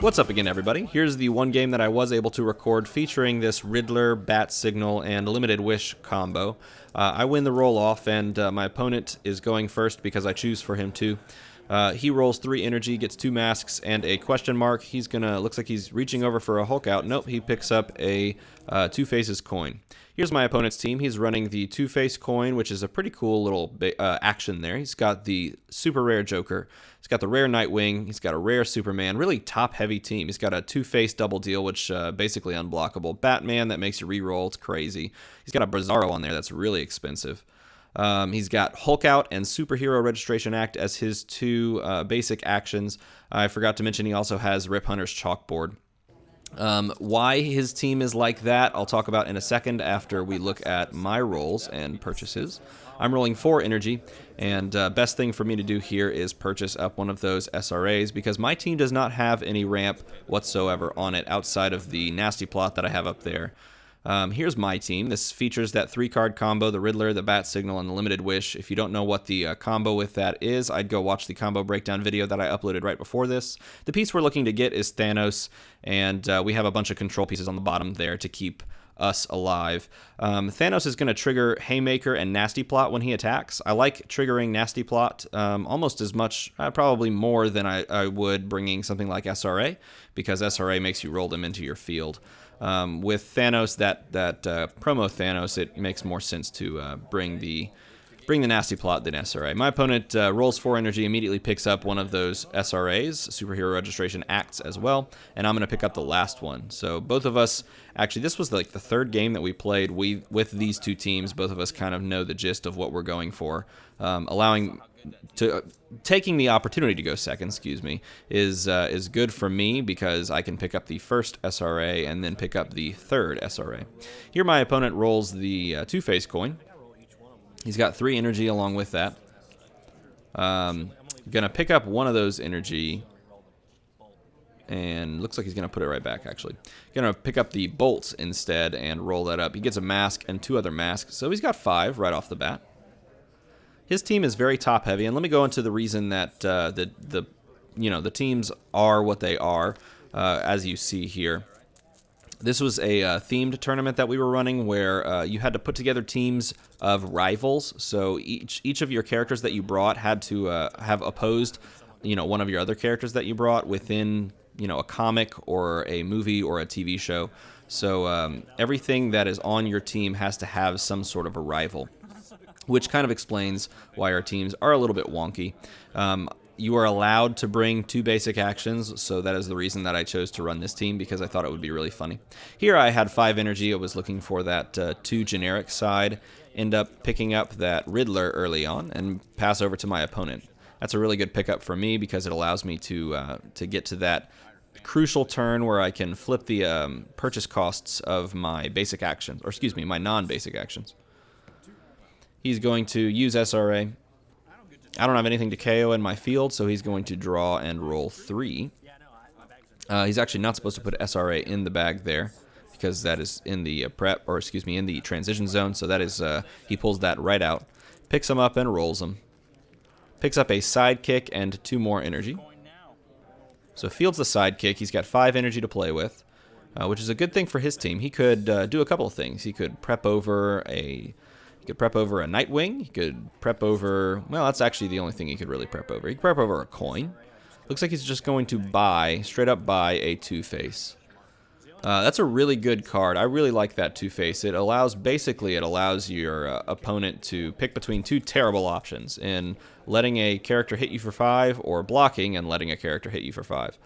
What's up again, everybody? Here's the one game that I was able to record featuring this Riddler, Bat-Signal, and Limited Wish combo. I win the roll-off, and my opponent is going first because I choose for him to. He rolls 3 energy, gets 2 masks, and a question mark. He's gonna, looks like he's reaching over for a Hulk out. Nope, he picks up a Two Faces coin. Here's my opponent's team. He's running the Two Face coin, which is a pretty cool little action there. He's got the super rare Joker. He's got the rare Nightwing. He's got a rare Superman. Really top-heavy team. He's got a Two Face double deal, which basically unblockable. Batman that makes you reroll. It's crazy. He's got a Bizarro on there that's really expensive. He's got Hulk Out and Superhero Registration Act as his 2 basic actions. I forgot to mention he also has Rip Hunter's Chalkboard. Why his team is like that, I'll talk about in a second after we look at my rolls and purchases. I'm rolling 4 energy, and best thing for me to do here is purchase up one of those SRAs because my team does not have any ramp whatsoever on it outside of the nasty plot that I have up there. Here's my team. This features that 3-card combo, the Riddler, the Bat-Signal, and the Limited Wish. If you don't know what the combo with that is, I'd go watch the combo breakdown video that I uploaded right before this. The piece we're looking to get is Thanos, and we have a bunch of control pieces on the bottom there to keep us alive. Thanos is going to trigger Haymaker and Nasty Plot when he attacks. I like triggering Nasty Plot almost as much, probably more than I would bringing something like SRA, because SRA makes you roll them into your field. With Thanos, that promo Thanos, it makes more sense to bring the Nasty Plot than SRA. My opponent rolls 4 energy, immediately picks up one of those SRAs, Superhero Registration Acts as well, and I'm going to pick up the last one. So both of us, actually this was like the 3rd game that we played with these 2 teams. Both of us kind of know the gist of what we're going for. Taking the opportunity to go second, is good for me because I can pick up the first SRA and then pick up the 3rd SRA. Here my opponent rolls the Two-Face coin. He's got 3 energy along with that. Gonna pick up one of those energy, and looks like he's gonna put it right back. Actually, gonna pick up the bolts instead and roll that up. He gets a mask and 2 other masks, so he's got 5 right off the bat. His team is very top heavy, and let me go into the reason that the teams are what they are, as you see here. This was a themed tournament that we were running where you had to put together teams of rivals. So each of your characters that you brought had to have opposed, one of your other characters that you brought within, a comic or a movie or a TV show. So everything that is on your team has to have some sort of a rival, which kind of explains why our teams are a little bit wonky. You are allowed to bring 2 basic actions, so that is the reason that I chose to run this team, because I thought it would be really funny. Here I had 5 energy. I was looking for that 2 generic side, end up picking up that Riddler early on, and pass over to my opponent. That's a really good pickup for me because it allows me to get to that crucial turn where I can flip the purchase costs of my basic actions, or my non-basic actions. He's going to use SRA. I don't have anything to KO in my field, so he's going to draw and roll 3. He's actually not supposed to put SRA in the bag there because that is in the in the transition zone. So that is he pulls that right out, picks him up and rolls him. Picks up a sidekick and 2 more energy. So fields the sidekick. He's got 5 energy to play with, which is a good thing for his team. He could do a couple of things. He could prep over a Nightwing. He could prep over, well, that's actually the only thing he could really prep over. He could prep over a coin. Looks like he's just going to straight up buy a Two-Face. That's a really good card. I really like that Two-Face. It allows your opponent to pick between 2 terrible options in letting a character hit you for 5 or blocking and letting a character hit you for 5.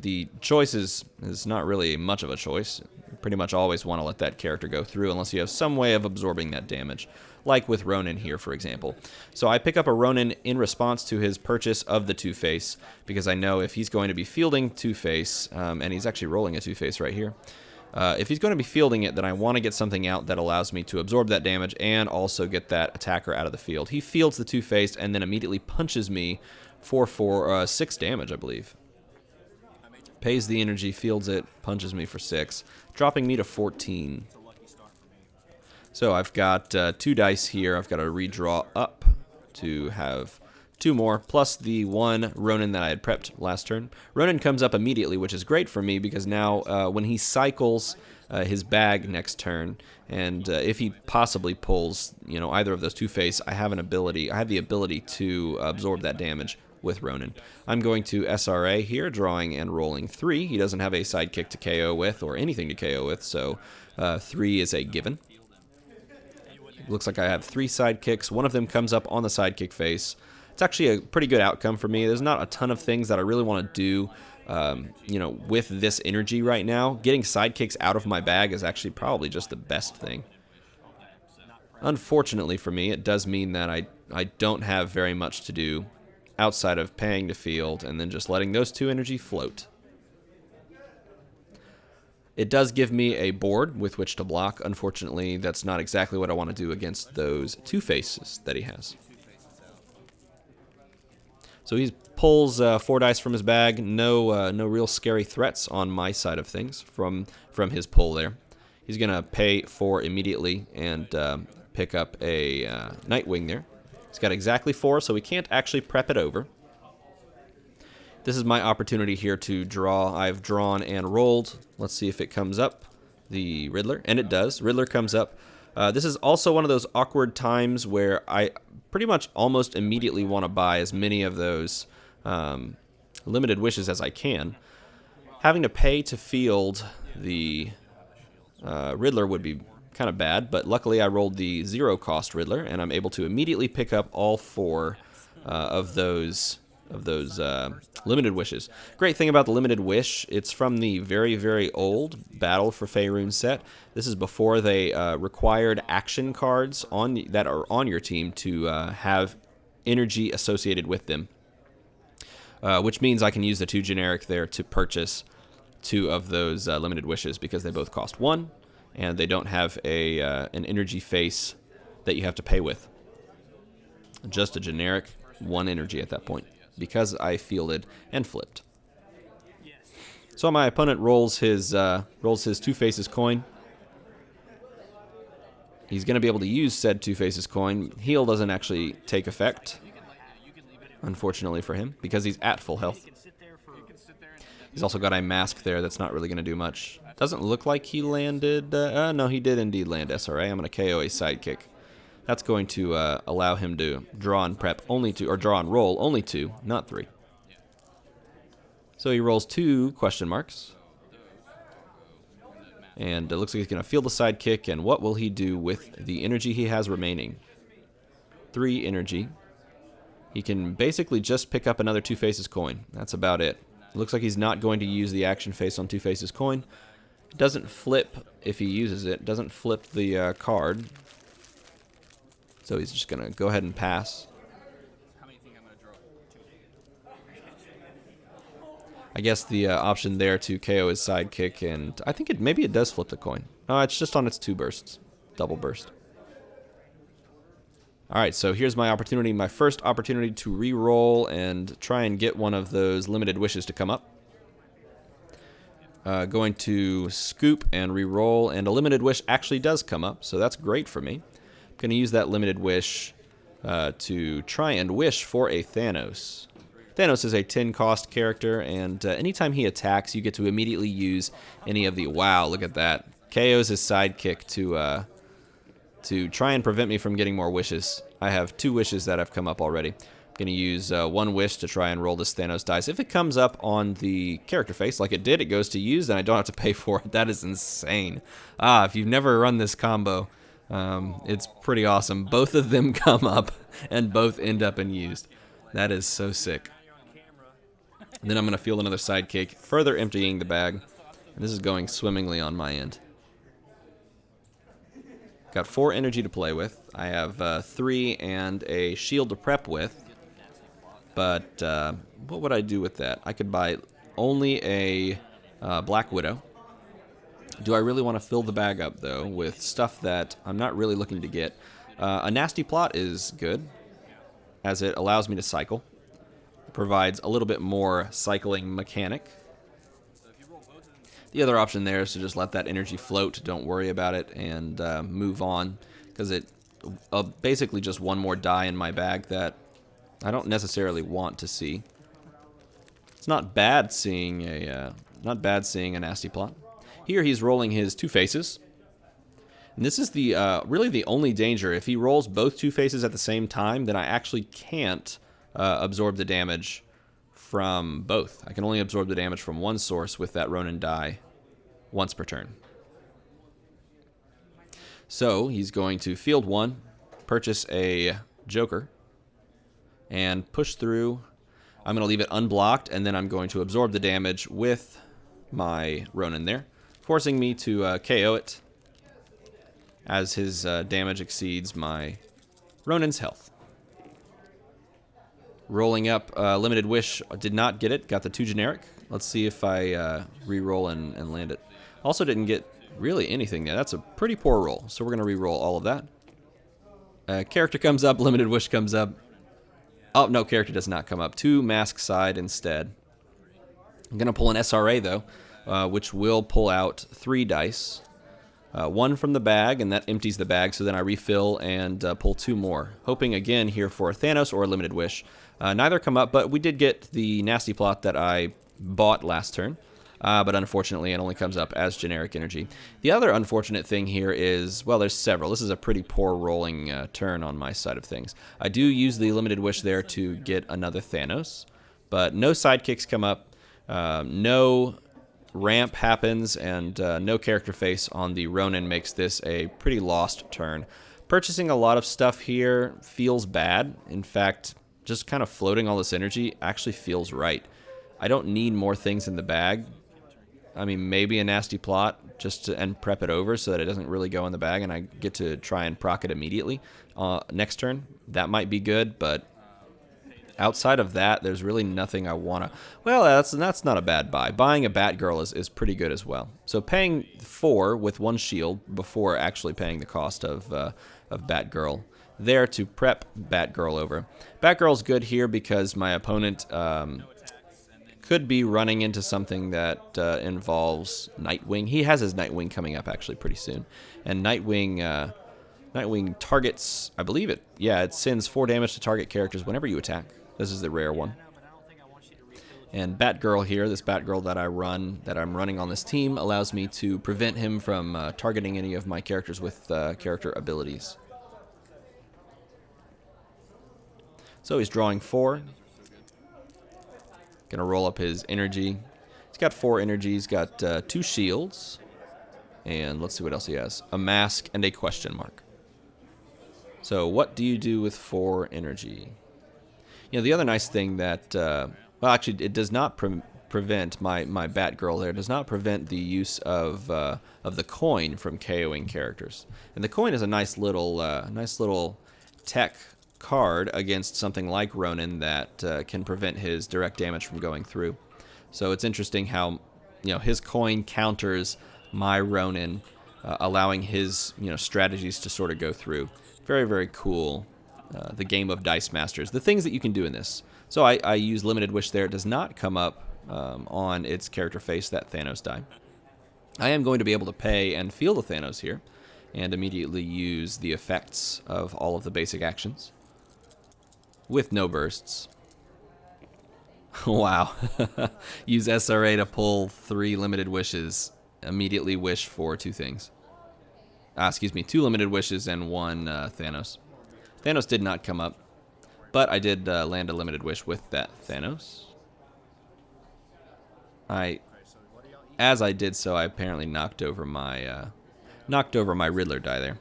The choice is not really much of a choice. You pretty much always want to let that character go through unless you have some way of absorbing that damage, like with Ronin here, for example. So I pick up a Ronin in response to his purchase of the Two-Face, because I know if he's going to be fielding Two-Face, and he's actually rolling a Two-Face right here, if he's going to be fielding it, then I want to get something out that allows me to absorb that damage and also get that attacker out of the field. He fields the Two-Face and then immediately punches me for 6 damage, I believe. Pays the energy, fields it, punches me for 6, dropping me to 14. So I've got 2 dice here. I've got to redraw up to have 2 more, plus the 1 Ronin that I had prepped last turn. Ronin comes up immediately, which is great for me because now when he cycles his bag next turn, and if he possibly pulls, either of those Two-Face, I have the ability to absorb that damage with Ronin. I'm going to SRA here, drawing and rolling 3. He doesn't have a sidekick to KO with or anything to KO with, so 3 is a given. Looks like I have 3 sidekicks. One of them comes up on the sidekick face. It's actually a pretty good outcome for me. There's not a ton of things that I really want to do, with this energy right now. Getting sidekicks out of my bag is actually probably just the best thing. Unfortunately for me, it does mean that I don't have very much to do outside of paying to field and then just letting those 2 energy float. It does give me a board with which to block. Unfortunately, that's not exactly what I want to do against those Two-Faces that he has. So he pulls 4 dice from his bag. No real scary threats on my side of things from his pull there. He's going to pay 4 immediately and pick up a Nightwing there. He's got exactly 4, so we can't actually prep it over. This is my opportunity here to draw. I've drawn and rolled. Let's see if it comes up. The Riddler, and it does. Riddler comes up. This is also one of those awkward times where I pretty much almost immediately want to buy as many of those limited wishes as I can. Having to pay to field the Riddler would be kind of bad, but luckily I rolled the 0-cost Riddler, and I'm able to immediately pick up all 4 of those limited wishes. Great thing about the limited wish, it's from the very, very old Battle for Faerun set. This is before they required action cards that are on your team to have energy associated with them, which means I can use the 2 generic there to purchase 2 of those limited wishes because they both cost 1, and they don't have an energy face that you have to pay with. Just a generic 1 energy at that point, because I fielded and flipped. So my opponent rolls his Two-Faces coin. He's going to be able to use said Two-Faces coin. Heal doesn't actually take effect, unfortunately for him, because he's at full health. He's also got a mask there that's not really going to do much. Doesn't look like he landed. No, he did indeed land SRA. I'm going to KO a sidekick. That's going to allow him to draw and prep only 2, or draw and roll only 2, not 3. So he rolls 2 question marks. And it looks like he's going to field the sidekick, and what will he do with the energy he has remaining? 3 energy. He can basically just pick up another Two-Faces coin. That's about it. It looks like he's not going to use the action face on Two-Faces coin. It doesn't flip if he uses it. It doesn't flip the card. So he's just going to go ahead and pass. I guess the option there to KO his sidekick, and I think maybe it does flip the coin. No, it's just on its 2 bursts. Double burst. Alright, so here's my opportunity, my first opportunity to re-roll and try and get one of those limited wishes to come up. Going to scoop and re-roll, and a limited wish actually does come up, so that's great for me. I'm going to use that limited wish to try and wish for a Thanos. Thanos is a 10-cost character, and anytime he attacks, you get to immediately use any of the... Wow, look at that. KO's his sidekick to try and prevent me from getting more wishes. I have 2 wishes that have come up already. I'm going to use 1 wish to try and roll this Thanos dice. If it comes up on the character face, like it did, it goes to use, and I don't have to pay for it. That is insane. If you've never run this combo, it's pretty awesome. Both of them come up, and both end up in used. That is so sick. And then I'm going to field another sidekick, further emptying the bag. And this is going swimmingly on my end. Got 4 energy to play with. I have 3 and a shield to prep with. But what would I do with that? I could buy only a Black Widow. Do I really want to fill the bag up, though, with stuff that I'm not really looking to get? A Nasty Plot is good, as it allows me to cycle. It provides a little bit more cycling mechanic. The other option there is to just let that energy float, don't worry about it, and move on, because it basically just 1 more die in my bag that I don't necessarily want to see. It's not bad seeing a nasty plot. Here he's rolling his two faces. And this is the really the only danger. If he rolls both two faces at the same time, then I actually can't absorb the damage from both. I can only absorb the damage from one source with that Ronin die once per turn. So he's going to field one, purchase a Joker, and push through. I'm going to leave it unblocked, and then I'm going to absorb the damage with my Ronin there, forcing me to KO it as his damage exceeds my Ronin's health. Rolling up Limited Wish, did not get it, got the 2 generic. Let's see if I re-roll and land it. Also didn't get really anything there. That's a pretty poor roll, so we're going to re-roll all of that. Character comes up, Limited Wish comes up. Oh, no, character does not come up. 2 mask side instead. I'm going to pull an SRA, though, which will pull out 3 dice. 1 from the bag, and that empties the bag, so then I refill and pull 2 more. Hoping again here for a Thanos or a Limited Wish. Neither come up, but we did get the nasty plot that I bought last turn. But unfortunately, it only comes up as generic energy. The other unfortunate thing here is, well, there's several. This is a pretty poor rolling turn on my side of things. I do use the Limited Wish there to get another Thanos, but no sidekicks come up, no ramp happens, and no character face on the Ronin makes this a pretty lost turn. Purchasing a lot of stuff here feels bad. In fact, just kind of floating all this energy actually feels right. I don't need more things in the bag. I mean, maybe a nasty plot just to, and prep it over so that it doesn't really go in the bag and I get to try and proc it immediately next turn. That might be good, but outside of that, there's really nothing I want to... Well, that's not a bad buy. Buying a Batgirl is pretty good as well. So paying 4 with 1 shield before actually paying the cost of Batgirl there to prep Batgirl over. Batgirl's good here because my opponent... could be running into something that involves Nightwing. He has his Nightwing coming up actually pretty soon. And Nightwing targets, I believe it, yeah, it sends 4 damage to target characters whenever you attack. This is the rare one. And Batgirl here, this Batgirl that I'm running on this team, allows me to prevent him from targeting any of my characters with character abilities. So he's drawing 4. Gonna roll up his energy. He's got 4 energy. He's got 2 shields. And let's see what else he has. A mask and a question mark. So what do you do with 4 energy? You know, the other nice thing that... well, actually, it does not prevent my Batgirl there. It does not prevent the use of the coin from KOing characters. And the coin is a nice little tech card against something like Ronin that can prevent his direct damage from going through. So it's interesting how, you know, his coin counters my Ronin, allowing his, you know, strategies to sort of go through. Very, very cool. The game of Dice Masters. The things that you can do in this. So I use Limited Wish there. It does not come up on its character face, that Thanos die. I am going to be able to pay and field the Thanos here and immediately use the effects of all of the basic actions. With no bursts. Wow. Use SRA to pull 3 Limited Wishes. Immediately wish for 2 things. Excuse me, 2 Limited Wishes and 1 Thanos. Thanos did not come up, but I did land a Limited Wish with that Thanos. As I did so, I apparently knocked over my Riddler die there.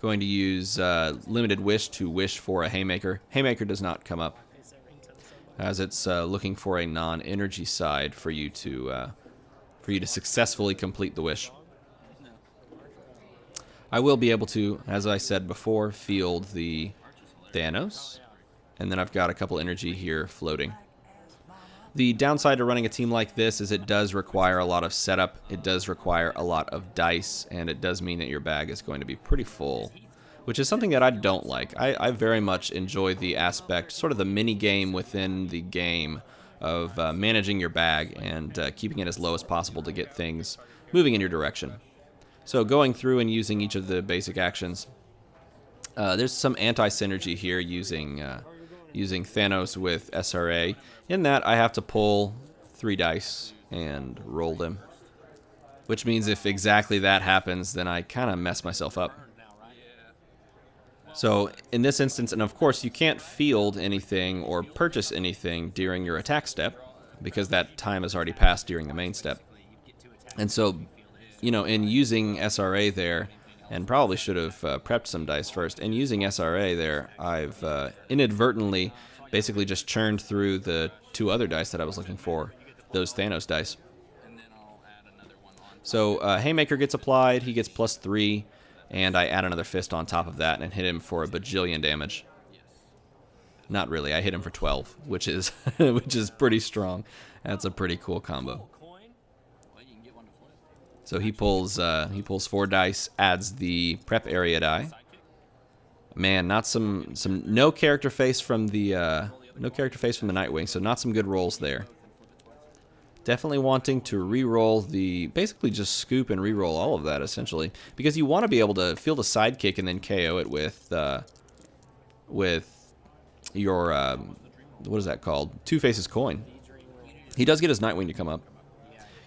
Going to use Limited Wish to wish for a Haymaker. Haymaker does not come up, as it's looking for a non-energy side for you to successfully complete the wish. I will be able to, as I said before, field the Thanos, and then I've got a couple energy here floating. The downside to running a team like this is it does require a lot of setup, it does require a lot of dice, and it does mean that your bag is going to be pretty full, which is something that I don't like. I very much enjoy the aspect, sort of the mini game within the game of managing your bag and keeping it as low as possible to get things moving in your direction. So going through and using each of the basic actions, there's some anti-synergy here using using Thanos with SRA. In that, I have to pull 3 dice and roll them. Which means if exactly that happens, then I kind of mess myself up. So in this instance, and of course you can't field anything or purchase anything during your attack step, because that time has already passed during the main step. And so, you know, in using SRA there, and probably should have prepped some dice first, in using SRA there, I've inadvertently basically just churned through the 2 other dice that I was looking for, those Thanos dice. So Haymaker gets applied, he gets +3, and I add another fist on top of that and hit him for a bajillion damage. Not really, I hit him for 12, which is which is pretty strong. That's a pretty cool combo. So he pulls 4 dice, adds the prep area die. Man, not some no character face from the Nightwing, so not some good rolls there. Definitely wanting to re-roll the, basically just scoop and re-roll all of that essentially, because you want to be able to field a sidekick and then KO it with your what is that called? Two Faces coin. He does get his Nightwing to come up.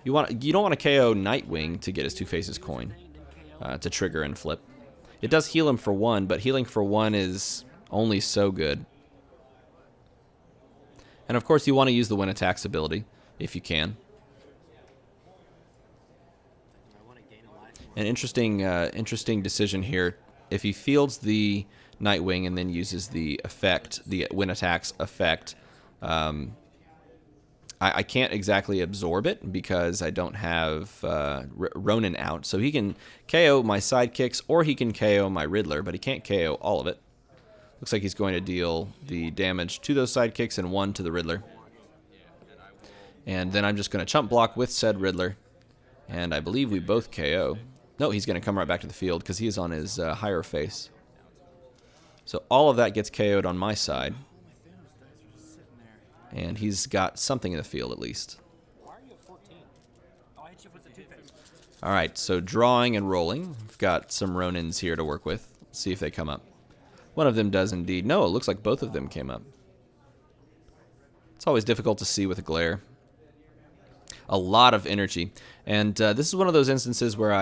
You don't want to KO Nightwing to get his Two Faces coin to trigger and flip. It does heal him for 1, but healing for 1 is only so good. And of course you want to use the Win Attacks ability if you can. An interesting decision here. If he fields the Nightwing and then uses the effect, the Win Attacks effect, I can't exactly absorb it because I don't have Ronin out. So he can KO my sidekicks or he can KO my Riddler, but he can't KO all of it. Looks like he's going to deal the damage to those sidekicks and 1 to the Riddler. And then I'm just going to chump block with said Riddler. And I believe we both KO. No, he's going to come right back to the field because he is on his higher face. So all of that gets KO'd on my side. And he's got something in the field at least. Alright, so drawing and rolling. We've got some Ronins here to work with. Let's see if they come up. One of them does indeed. No, it looks like both of them came up. It's always difficult to see with a glare. A lot of energy. And this is one of those instances where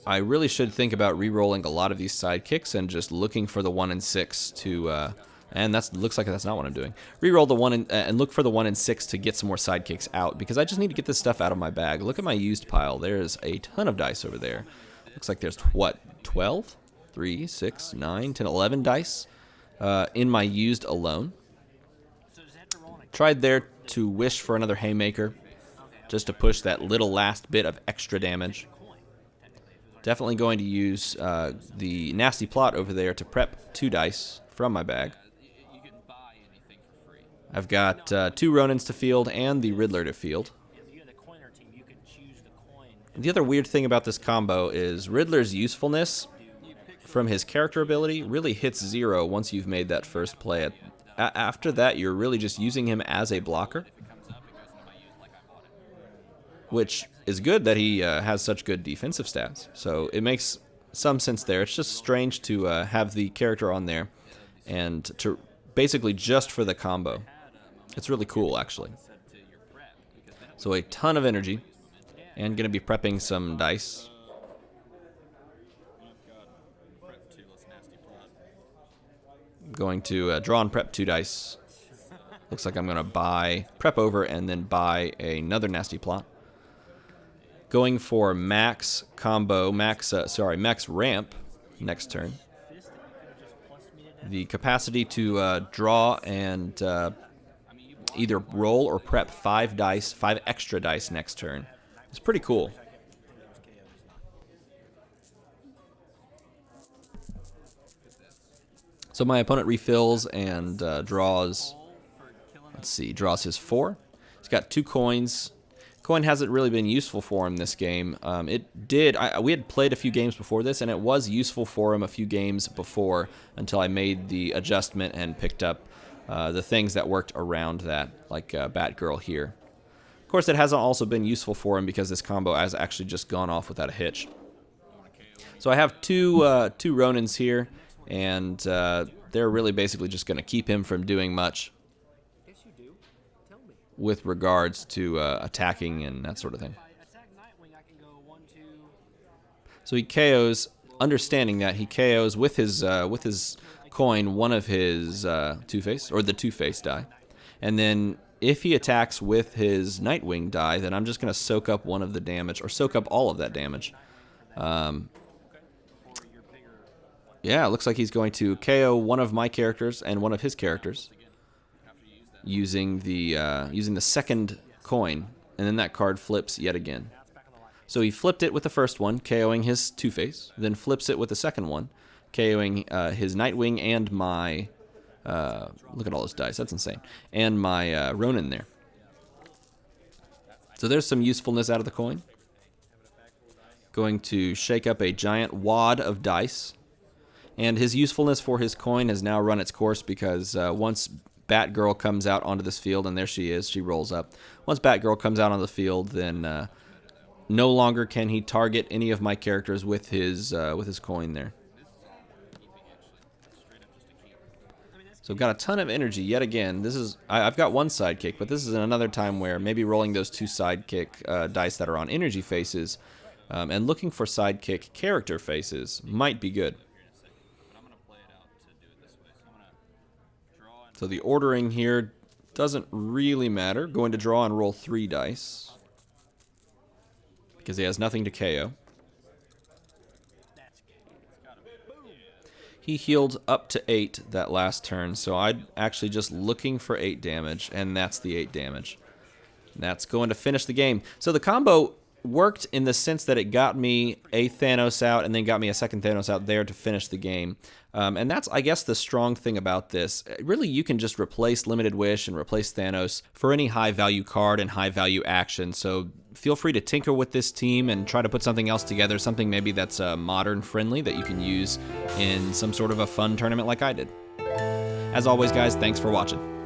I really should think about re-rolling a lot of these sidekicks and just looking for the 1 and 6 to... and that looks like that's not what I'm doing. Reroll the 1 and look for the 1 and 6 to get some more sidekicks out, because I just need to get this stuff out of my bag. Look at my used pile. There's a ton of dice over there. Looks like there's, what, 12? 3, 6, 9, 10, 11 dice in my used alone. Tried there to wish for another Haymaker, just to push that little last bit of extra damage. Definitely going to use the Nasty Plot over there to prep 2 dice from my bag. I've got 2 Ronins to field and the Riddler to field. The other weird thing about this combo is Riddler's usefulness from his character ability really hits 0 once you've made that first play. After that, you're really just using him as a blocker, which is good that he has such good defensive stats. So it makes some sense there. It's just strange to have the character on there and to basically just for the combo. It's really cool, actually. So a ton of energy, and going to be prepping some dice. Going to draw and prep 2 dice. Looks like I'm going to prep over and then buy another Nasty Plot. Going for max combo, max ramp next turn. The capacity to draw and either roll or prep 5 dice, 5 extra dice next turn. It's pretty cool. So my opponent refills and draws, let's see, draws his 4. He's got 2 coins. Coin hasn't really been useful for him this game. We had played a few games before this, and it was useful for him a few games before until I made the adjustment and picked up the things that worked around that, like Batgirl here. Of course, it hasn't also been useful for him because this combo has actually just gone off without a hitch. So I have two Ronins here, and they're really basically just going to keep him from doing much with regards to attacking and that sort of thing. So he KOs, understanding that he KOs with his coin one of his Two-Face, or the Two-Face die. And then if he attacks with his Nightwing die, then I'm just going to soak up one of the damage, or soak up all of that damage. Yeah, it looks like he's going to KO one of my characters and one of his characters using the second coin, and then that card flips yet again. So he flipped it with the first one, KOing his Two-Face, then flips it with the second one, KOing his Nightwing and my... look at all those dice, that's insane. And my Ronin there. So there's some usefulness out of the coin. Going to shake up a giant wad of dice. And his usefulness for his coin has now run its course, because once Batgirl comes out onto this field, and there she is, she rolls up. Once Batgirl comes out on the field, then no longer can he target any of my characters with his coin there. So got a ton of energy yet again. This is I've got one sidekick, but this is another time where maybe rolling those two sidekick dice that are on energy faces and looking for sidekick character faces might be good. So the ordering here doesn't really matter. Going to draw and roll 3 dice, because he has nothing to KO. He healed up to 8 that last turn, so I'm actually just looking for 8 damage, and that's the 8 damage. And that's going to finish the game. So the combo worked in the sense that it got me a Thanos out and then got me a second Thanos out there to finish the game. And that's, I guess, the strong thing about this. Really, you can just replace Limited Wish and replace Thanos for any high-value card and high-value action. So feel free to tinker with this team and try to put something else together, something maybe that's modern-friendly that you can use in some sort of a fun tournament like I did. As always, guys, thanks for watching.